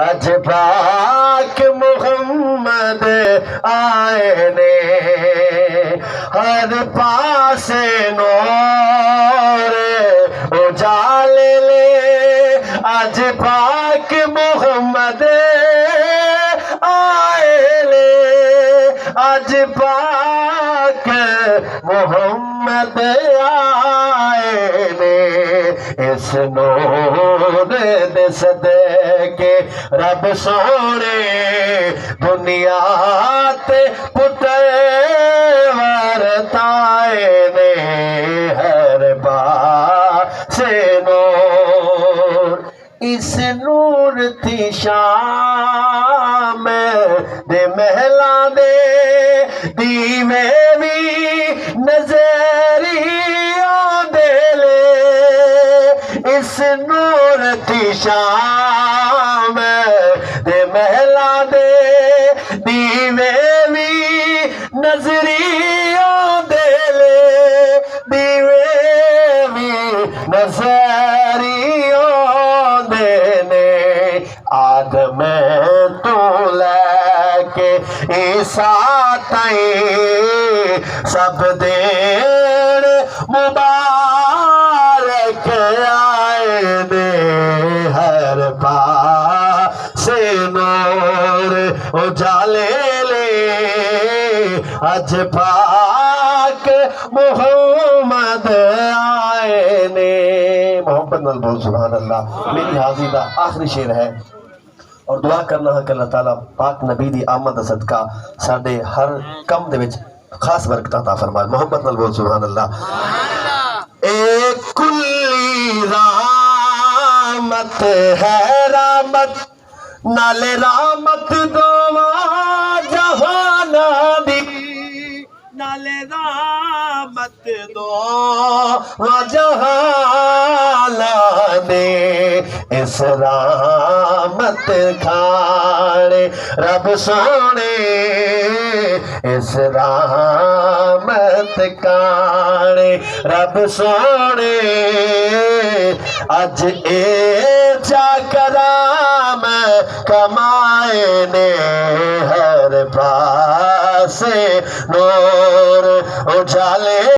اج پاک محمد آئے نے ہر پاس نور اجالے لے اج پاک محمد آئے لے اج پاک محمد آئے نے اس نور دے صدقے رب سونے دنیا تے پتر ورتائے نے ہر پاس نور اس نور تھی شام دے محلا دے دیوے بھی نظری آدھے لے اس نور تھی شام دے محلا دے دیوے بھی نظری آدھے لے دیوے بھی نظری آدھے نے آدم تو لے کے عیسیٰ تائیں سب دین مبارک آئے نے ہر پاس نور اجالے لے اج پاک محمد آئے نے محبت نال بول سبحان اللہ۔ میری حاضری دا آخری شعر ہے اور دعا کرنا ہے کہ اللہ تعالیٰ پاک نبی دی آمد دا صدقہ ساڈے ہر کم دے وچ خاص برکت عطا فرمائے۔ محبت نال بول سبحان اللہ۔ ایک کلی رحمت ہے رحمت نالے رحمت دواں جہان دی نالے رحمت دواں جہان دے اس رحمت کھانے رب سونے اس رحمت کھانے رب سونے اج اے چا کرام کمائے نے ہر پاس نور اجالے